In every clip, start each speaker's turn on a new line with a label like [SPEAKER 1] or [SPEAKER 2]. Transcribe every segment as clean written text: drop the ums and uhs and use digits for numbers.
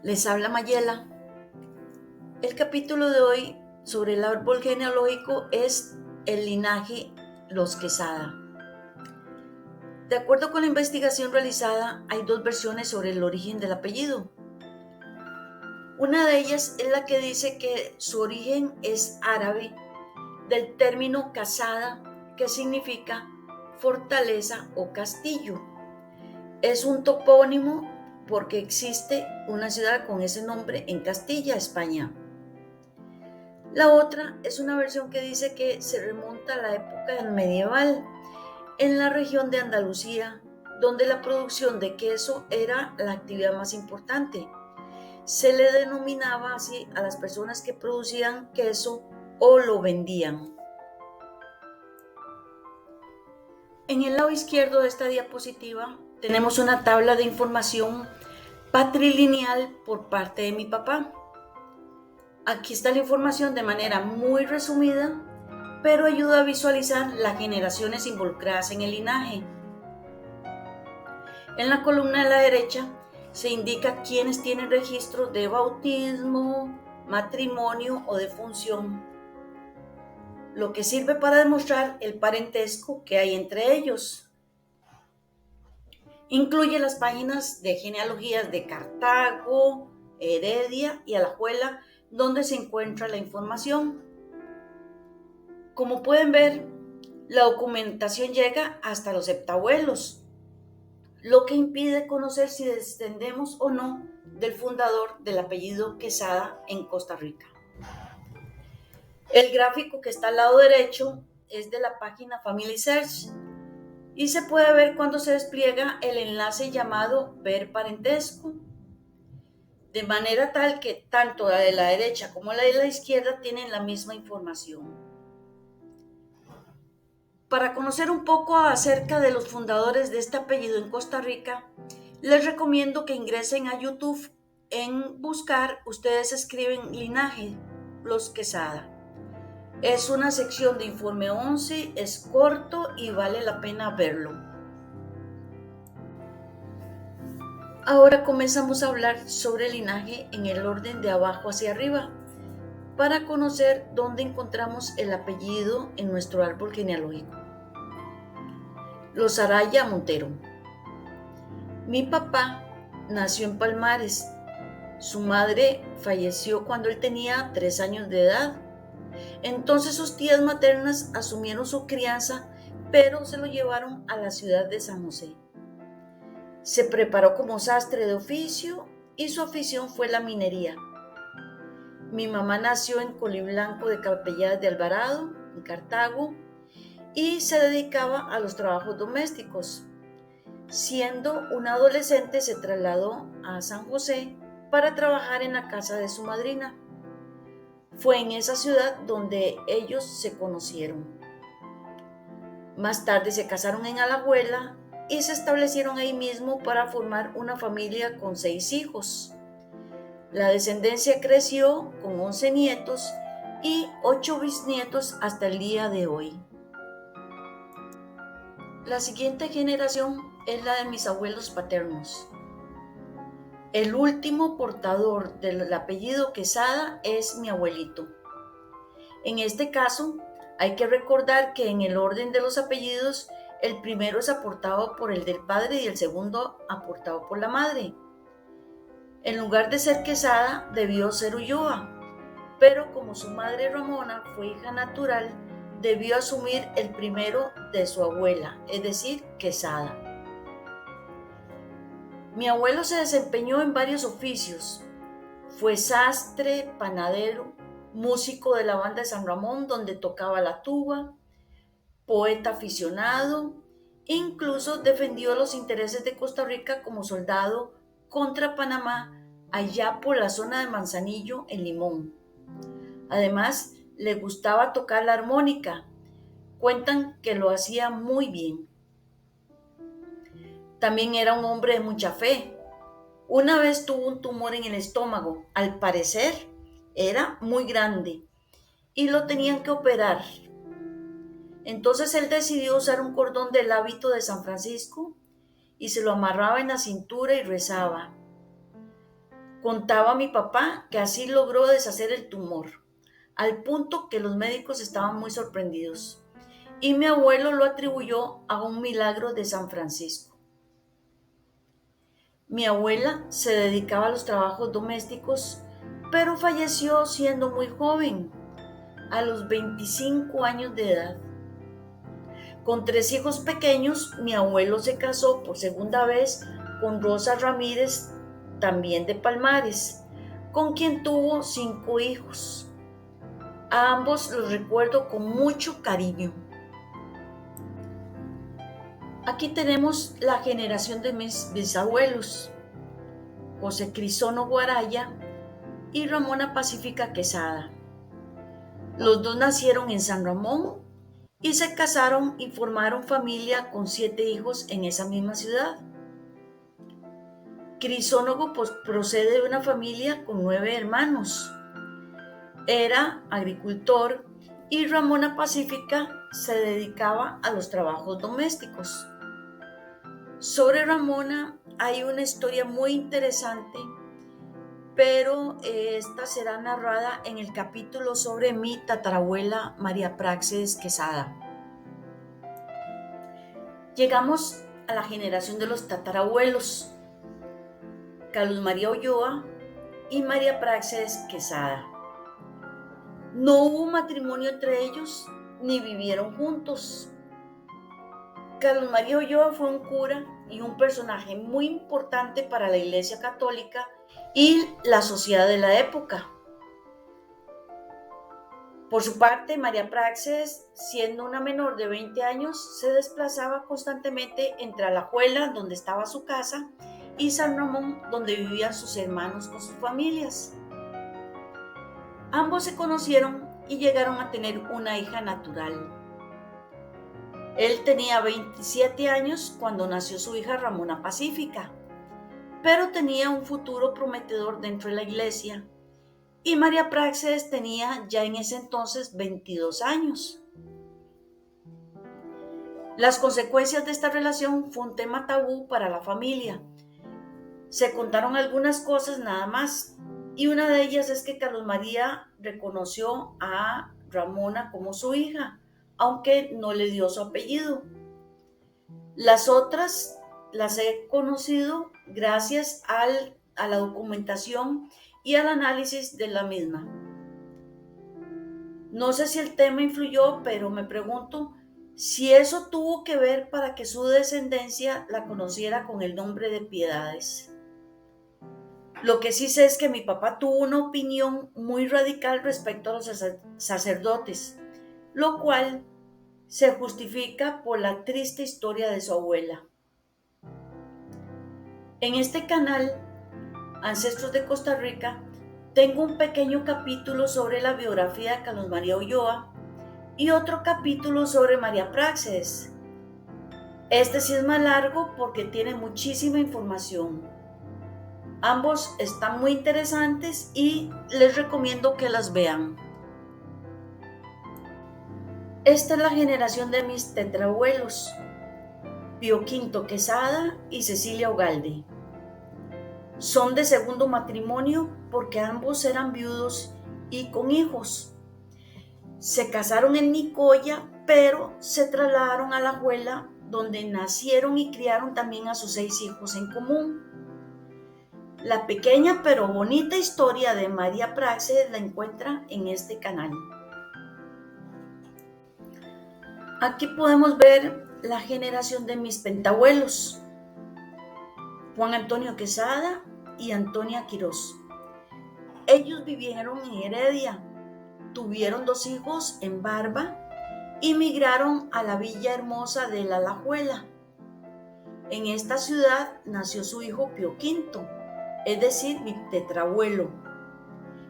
[SPEAKER 1] Les habla Mayela. El capítulo de hoy sobre el árbol genealógico es el linaje Los Quesada. De acuerdo con la investigación realizada, hay dos versiones sobre el origen del apellido. Una de ellas es la que dice que su origen es árabe, del término casada, que significa fortaleza o castillo. Es un topónimo porque existe una ciudad con ese nombre en Castilla, España. La otra es una versión que dice que se remonta a la época medieval en la región de Andalucía, donde la producción de queso era la actividad más importante. Se le denominaba así a las personas que producían queso o lo vendían. En el lado izquierdo de esta diapositiva tenemos una tabla de información patrilineal por parte de mi papá. Aquí está la información de manera muy resumida, pero ayuda a visualizar las generaciones involucradas en el linaje. En la columna de la derecha se indica quiénes tienen registro de bautismo, matrimonio o defunción, lo que sirve para demostrar el parentesco que hay entre ellos. Incluye las páginas de genealogías de Cartago, Heredia y Alajuela, donde se encuentra la información. Como pueden ver, la documentación llega hasta los heptabuelos, lo que impide conocer si descendemos o no del fundador del apellido Quesada en Costa Rica. El gráfico que está al lado derecho es de la página Family Search y se puede ver cuando se despliega el enlace llamado Ver parentesco, de manera tal que tanto la de la derecha como la de la izquierda tienen la misma información. Para conocer un poco acerca de los fundadores de este apellido en Costa Rica, les recomiendo que ingresen a YouTube. En buscar, ustedes escriben linaje Los Quesada. Es una sección de Informe 11, es corto y vale la pena verlo. Ahora comenzamos a hablar sobre el linaje en el orden de abajo hacia arriba, para conocer dónde encontramos el apellido en nuestro árbol genealógico. Los Araya Montero. Mi papá nació en Palmares. Su madre falleció cuando él tenía 3 años de edad. Entonces sus tías maternas asumieron su crianza, pero se lo llevaron a la ciudad de San José. Se preparó como sastre de oficio y su afición fue la minería. Mi mamá nació en Coliblanco de Capellas de Alvarado, en Cartago, y se dedicaba a los trabajos domésticos. Siendo una adolescente se trasladó a San José para trabajar en la casa de su madrina. Fue en esa ciudad donde ellos se conocieron. Más tarde se casaron en Alajuela y se establecieron ahí mismo para formar una familia con 6 hijos. La descendencia creció con 11 nietos y 8 bisnietos hasta el día de hoy. La siguiente generación es la de mis abuelos paternos. El último portador del apellido Quesada es mi abuelito. En este caso, hay que recordar que en el orden de los apellidos, el primero es aportado por el del padre y el segundo aportado por la madre. En lugar de ser Quesada, debió ser Ulloa, pero como su madre Ramona fue hija natural, debió asumir el primero de su abuela, es decir, Quesada. Mi abuelo se desempeñó en varios oficios. Fue sastre, panadero, músico de la banda de San Ramón donde tocaba la tuba, poeta aficionado, incluso defendió los intereses de Costa Rica como soldado contra Panamá allá por la zona de Manzanillo en Limón. Además, le gustaba tocar la armónica. Cuentan que lo hacía muy bien. También era un hombre de mucha fe. Una vez tuvo un tumor en el estómago. Al parecer, era muy grande y lo tenían que operar. Entonces él decidió usar un cordón del hábito de San Francisco y se lo amarraba en la cintura y rezaba: Contaba mi papá que así logró deshacer el tumor, al punto que los médicos estaban muy sorprendidos. Y mi abuelo lo atribuyó a un milagro de San Francisco. Mi abuela se dedicaba a los trabajos domésticos, pero falleció siendo muy joven, a los 25 años de edad. Con 3 hijos pequeños, mi abuelo se casó por segunda vez con Rosa Ramírez, también de Palmares, con quien tuvo 5 hijos. A ambos los recuerdo con mucho cariño. Aquí tenemos la generación de mis bisabuelos, José Crisóstomo Araya y Ramona Pacífica Quesada. Los dos nacieron en San Ramón y se casaron y formaron familia con 7 hijos en esa misma ciudad. Crisóstomo procede de una familia con 9 hermanos. Era agricultor y Ramona Pacífica se dedicaba a los trabajos domésticos. Sobre Ramona hay una historia muy interesante, pero esta será narrada en el capítulo sobre mi tatarabuela María Praxedes Quesada. Llegamos a la generación de los tatarabuelos, Carlos María Ulloa y María Praxedes Quesada. No hubo matrimonio entre ellos, ni vivieron juntos. Carlos María Ulloa fue un cura y un personaje muy importante para la Iglesia Católica y la sociedad de la época. Por su parte, María Praxedes, siendo una menor de 20 años, se desplazaba constantemente entre Alajuela, donde estaba su casa, y San Ramón, donde vivían sus hermanos con sus familias. Ambos se conocieron y llegaron a tener una hija natural. Él tenía 27 años cuando nació su hija Ramona Pacífica, pero tenía un futuro prometedor dentro de la iglesia, y María Praxedes tenía ya en ese entonces 22 años. Las consecuencias de esta relación fue un tema tabú para la familia. Se contaron algunas cosas nada más, y una de ellas es que Carlos María reconoció a Ramona como su hija, aunque no le dio su apellido. Las otras las he conocido gracias a la documentación y al análisis de la misma. No sé si el tema influyó, pero me pregunto si eso tuvo que ver para que su descendencia la conociera con el nombre de Piedades. Lo que sí sé es que mi papá tuvo una opinión muy radical respecto a los sacerdotes, lo cual se justifica por la triste historia de su abuela. En este canal, Ancestros de Costa Rica, tengo un pequeño capítulo sobre la biografía de Carlos María Ulloa y otro capítulo sobre María Praxedes. Este sí es más largo porque tiene muchísima información. Ambos están muy interesantes y les recomiendo que las vean. Esta es la generación de mis tetrabuelos, Pío V Quesada y Cecilia Ugalde. Son de segundo matrimonio porque ambos eran viudos y con hijos. Se casaron en Nicoya, pero se trasladaron a Alajuela, donde nacieron y criaron también a sus 6 hijos en común. La pequeña pero bonita historia de María Praxedes la encuentra en este canal. Aquí podemos ver la generación de mis pentabuelos, Juan Antonio Quesada y Antonia Quirós. Ellos vivieron en Heredia, tuvieron 2 hijos en Barba y migraron a la Villa Hermosa de La Alajuela. En esta ciudad nació su hijo Pío V, es decir, mi tetrabuelo,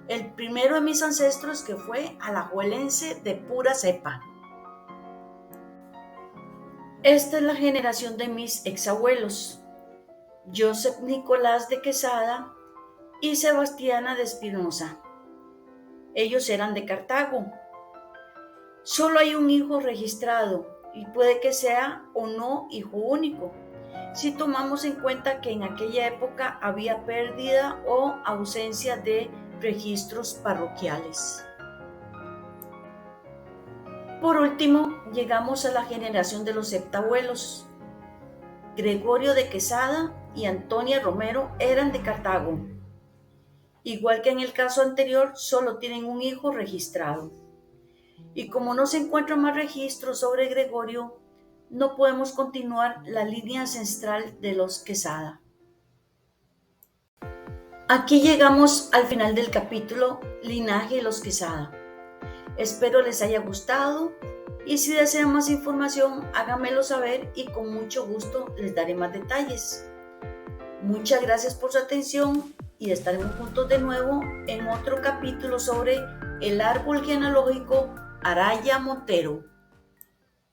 [SPEAKER 1] el primero de mis ancestros que fue alajuelense de pura cepa. Esta es la generación de mis exabuelos, Joseph Nicolás de Quesada y Sebastiana de Espinosa. Ellos eran de Cartago. Solo hay un hijo registrado y puede que sea o no hijo único, si tomamos en cuenta que en aquella época había pérdida o ausencia de registros parroquiales. Por último, llegamos a la generación de los septabuelos. Gregorio de Quesada y Antonia Romero eran de Cartago. Igual que en el caso anterior, solo tienen un hijo registrado. Y como no se encuentran más registros sobre Gregorio, no podemos continuar la línea ancestral de los Quesada. Aquí llegamos al final del capítulo Linaje de los Quesada. Espero les haya gustado y si desean más información, háganmelo saber y con mucho gusto les daré más detalles. Muchas gracias por su atención y estaremos juntos de nuevo en otro capítulo sobre el árbol genealógico Araya Montero.